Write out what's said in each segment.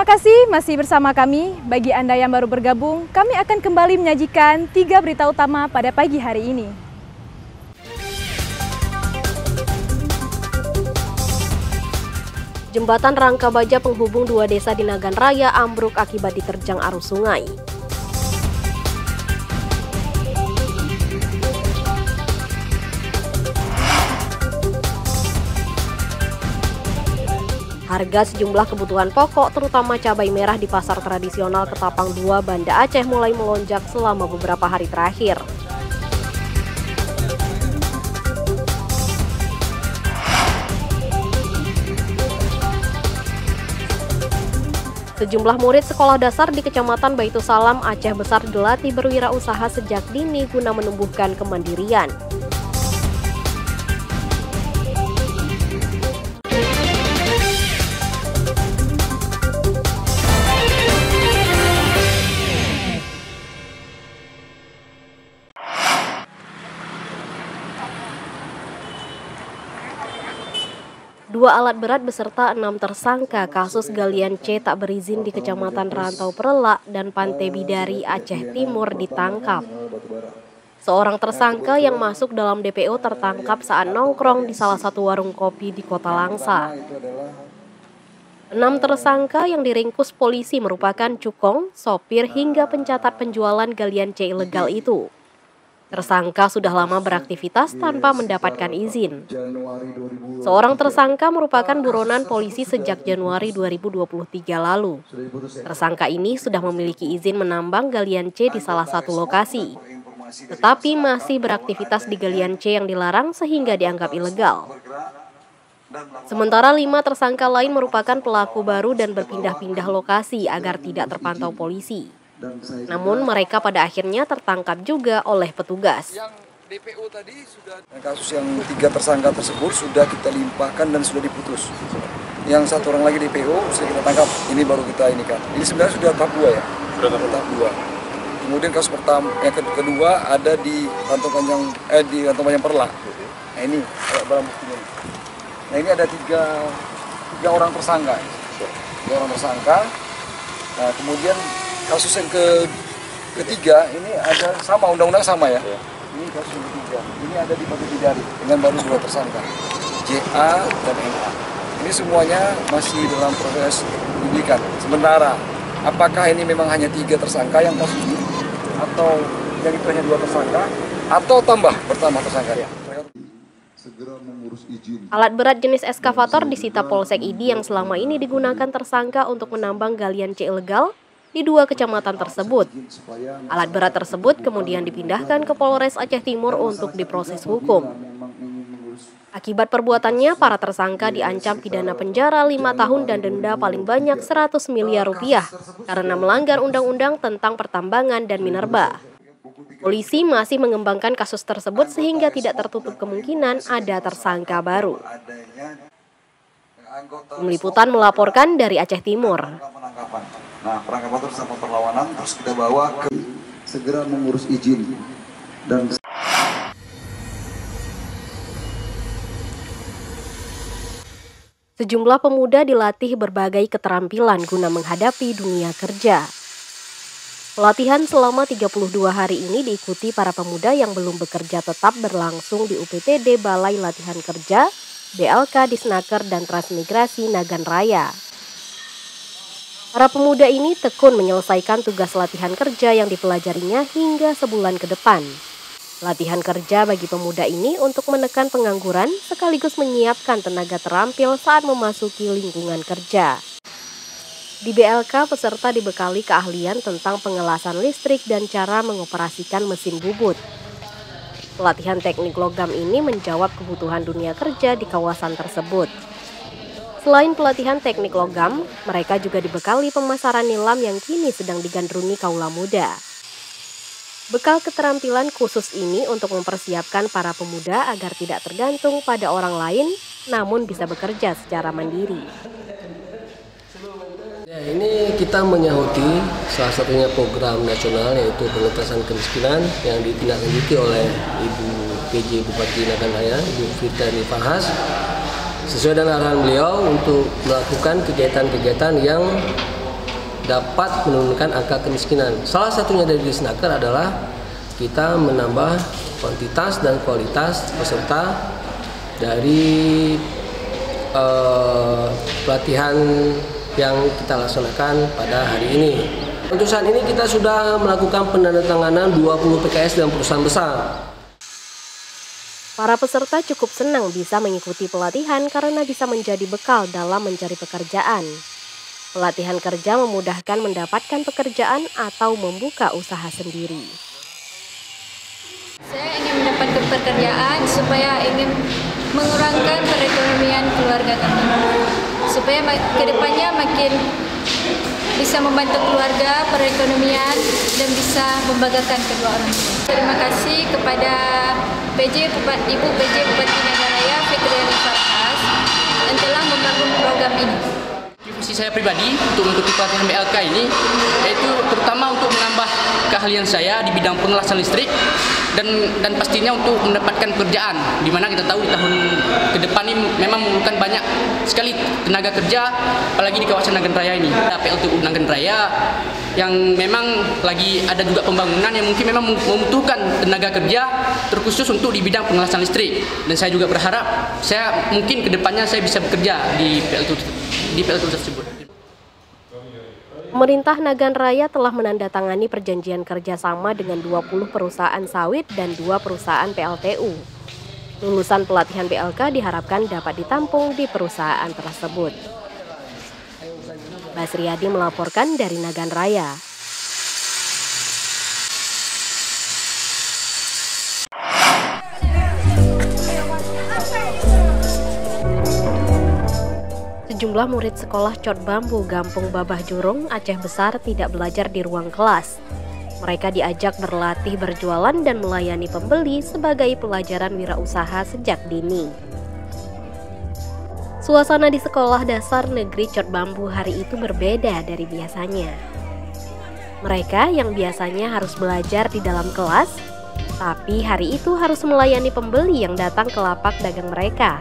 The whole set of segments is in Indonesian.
kasih masih bersama kami. Bagi Anda yang baru bergabung, kami akan kembali menyajikan 3 berita utama pada pagi hari ini. Jembatan Rangka Baja penghubung 2 desa di Nagan Raya ambruk akibat diterjang arus sungai. Harga sejumlah kebutuhan pokok, terutama cabai merah di pasar tradisional Ketapang 2, Banda Aceh mulai melonjak selama beberapa hari terakhir. Sejumlah murid sekolah dasar di Kecamatan Baitusalam, Aceh Besar dilatih berwirausaha sejak dini guna menumbuhkan kemandirian. Dua alat berat beserta 6 tersangka kasus galian C tak berizin di Kecamatan Rantau Perelak dan Pantai Bidari, Aceh Timur ditangkap. Seorang tersangka yang masuk dalam DPO tertangkap saat nongkrong di salah satu warung kopi di Kota Langsa. 6 tersangka yang diringkus polisi merupakan cukong, sopir hingga pencatat penjualan galian C ilegal itu. Tersangka sudah lama beraktivitas tanpa mendapatkan izin. Seorang tersangka merupakan buronan polisi sejak Januari 2023 lalu. Tersangka ini sudah memiliki izin menambang galian C di salah satu lokasi, tetapi masih beraktivitas di galian C yang dilarang sehingga dianggap ilegal. Sementara 5 tersangka lain merupakan pelaku baru dan berpindah-pindah lokasi agar tidak terpantau polisi. Namun mereka pada akhirnya tertangkap juga oleh petugas. Kasus yang 3 tersangka tersebut sudah kita limpahkan dan sudah diputus. Yang 1 orang lagi DPO sudah kita tangkap. Ini baru kita ini kan. Ini sebenarnya sudah tahap 2 ya. Sudah tahap 2. Kemudian kasus pertama, yang kedua ada di Rantau Panjang Perlak. Nah ini barang buktinya. Nah ini ada 3 orang tersangka. 3 orang tersangka. Nah kemudian kasus yang ketiga ini ada sama, undang-undang sama ya. Ini kasus yang ketiga. Ini ada di Pantai Bidari dengan baru 2 tersangka, JA dan MA. Ini semuanya masih dalam proses penyidikan. Sementara apakah ini memang hanya 3 tersangka yang kasus ini, atau yang itu hanya 2 tersangka, atau bertambah tersangka ya. Alat berat jenis eskavator disita Polsek ID yang selama ini digunakan tersangka untuk menambang galian C ilegal di 2 kecamatan tersebut. Alat berat tersebut kemudian dipindahkan ke Polres Aceh Timur untuk diproses hukum. Akibat perbuatannya, para tersangka diancam pidana penjara 5 tahun dan denda paling banyak 100 miliar rupiah karena melanggar undang-undang tentang pertambangan dan minerba. Polisi masih mengembangkan kasus tersebut sehingga tidak tertutup kemungkinan ada tersangka baru. Tim Liputan melaporkan dari Aceh Timur. Nah, penangkapan terus sama perlawanan terus kita bawa ke segera mengurus izin dan sejumlah pemuda dilatih berbagai keterampilan guna menghadapi dunia kerja. Pelatihan selama 32 hari ini diikuti para pemuda yang belum bekerja tetap berlangsung di UPTD Balai Latihan Kerja, BLK Disnaker dan Transmigrasi Nagan Raya. Para pemuda ini tekun menyelesaikan tugas latihan kerja yang dipelajarinya hingga sebulan ke depan. Latihan kerja bagi pemuda ini untuk menekan pengangguran sekaligus menyiapkan tenaga terampil saat memasuki lingkungan kerja. Di BLK, peserta dibekali keahlian tentang pengelasan listrik dan cara mengoperasikan mesin bubut. Pelatihan teknik logam ini menjawab kebutuhan dunia kerja di kawasan tersebut. Selain pelatihan teknik logam, mereka juga dibekali pemasaran nilam yang kini sedang digandrungi kaula muda. Bekal keterampilan khusus ini untuk mempersiapkan para pemuda agar tidak tergantung pada orang lain, namun bisa bekerja secara mandiri. Ya, ini kita menyahuti salah satunya program nasional yaitu pengentasan kemiskinan yang ditindaklanjuti oleh Ibu PJ Bupati Nagan Raya, Ibu Fitani Fahas, sesuai dengan arahan beliau untuk melakukan kegiatan-kegiatan yang dapat menurunkan angka kemiskinan. Salah satunya dari Disnaker adalah kita menambah kuantitas dan kualitas peserta dari pelatihan yang kita laksanakan pada hari ini. Untuk saat ini kita sudah melakukan penandatanganan 20 PKS dan perusahaan besar. Para peserta cukup senang bisa mengikuti pelatihan karena bisa menjadi bekal dalam mencari pekerjaan. Pelatihan kerja memudahkan mendapatkan pekerjaan atau membuka usaha sendiri. Saya ingin mendapatkan pekerjaan supaya ingin mengurangkan perekonomian keluarga kami. Supaya kedepannya makin bisa membantu keluarga, perekonomian, dan bisa membanggakan kedua orang tua. Terima kasih kepada Ibu PJ Bupati Nagan Raya Fitriani Farkas yang telah membangun program ini. Fungsi saya pribadi untuk mengikuti pelatihan BLK ini yaitu terutama untuk menambah keahlian saya di bidang pengelasan listrik dan pastinya untuk mendapatkan pekerjaan, di mana kita tahu di tahun ke depan ini memang memerlukan banyak sekali tenaga kerja, apalagi di kawasan Nagan Raya ini. PLTU Nagan Raya yang memang lagi ada juga pembangunan yang mungkin memang membutuhkan tenaga kerja terkhusus untuk di bidang pengelasan listrik, dan saya juga berharap saya mungkin ke depannya saya bisa bekerja di PLTU tersebut. Pemerintah Nagan Raya telah menandatangani perjanjian kerjasama dengan 20 perusahaan sawit dan 2 perusahaan PLTU. Lulusan pelatihan BLK diharapkan dapat ditampung di perusahaan tersebut. Basriadi melaporkan dari Nagan Raya. Sejumlah murid sekolah Cot Bambu Gampung Babah Jurung, Aceh Besar tidak belajar di ruang kelas. Mereka diajak berlatih berjualan dan melayani pembeli sebagai pelajaran wirausaha sejak dini. Suasana di sekolah dasar negeri Cot Bambu hari itu berbeda dari biasanya. Mereka yang biasanya harus belajar di dalam kelas, tapi hari itu harus melayani pembeli yang datang ke lapak dagang mereka.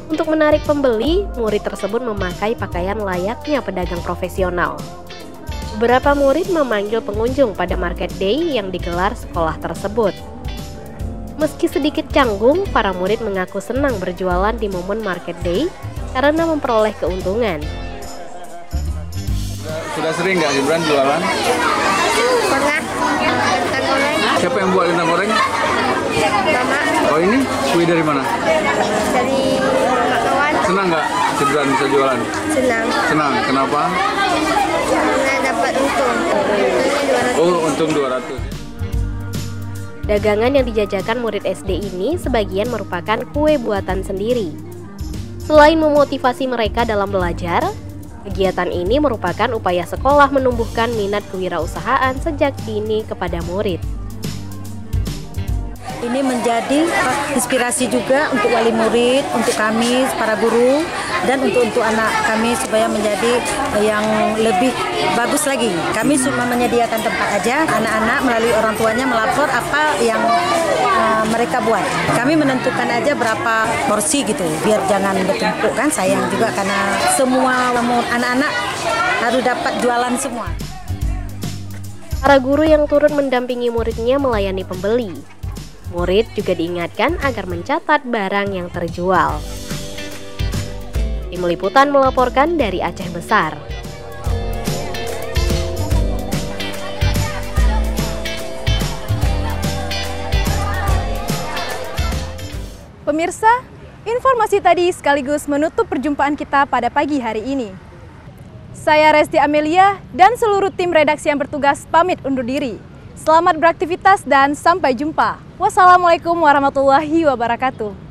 Untuk menarik pembeli, murid tersebut memakai pakaian layaknya pedagang profesional. Beberapa murid memanggil pengunjung pada market day yang digelar sekolah tersebut. Meski sedikit canggung, para murid mengaku senang berjualan di momen market day karena memperoleh keuntungan. Sudah sering nggak Gibran jualan? Pernah, kentang goreng. Siapa yang buat kentang goreng? Mama. Oh ini kue dari mana? Dari rumah kawan. Senang nggak Gibran bisa jualan? Senang. Senang, kenapa? Karena dapat untung. Oh, untung 200. Dagangan yang dijajakan murid SD ini sebagian merupakan kue buatan sendiri. Selain memotivasi mereka dalam belajar, kegiatan ini merupakan upaya sekolah menumbuhkan minat kewirausahaan sejak dini kepada murid. Ini menjadi inspirasi juga untuk wali murid, untuk kami, para guru, dan untuk anak kami supaya menjadi yang lebih bagus lagi. Kami cuma menyediakan tempat aja, anak-anak melalui orang tuanya melapor apa yang mereka buat. Kami menentukan aja berapa porsi gitu, biar jangan bertumpuk kan, sayang juga karena semua anak-anak harus dapat jualan semua. Para guru yang turun mendampingi muridnya melayani pembeli. Murid juga diingatkan agar mencatat barang yang terjual. Tim Liputan melaporkan dari Aceh Besar. Pemirsa, informasi tadi sekaligus menutup perjumpaan kita pada pagi hari ini. Saya Resti Amelia dan seluruh tim redaksi yang bertugas pamit undur diri. Selamat beraktivitas dan sampai jumpa. Wassalamualaikum warahmatullahi wabarakatuh.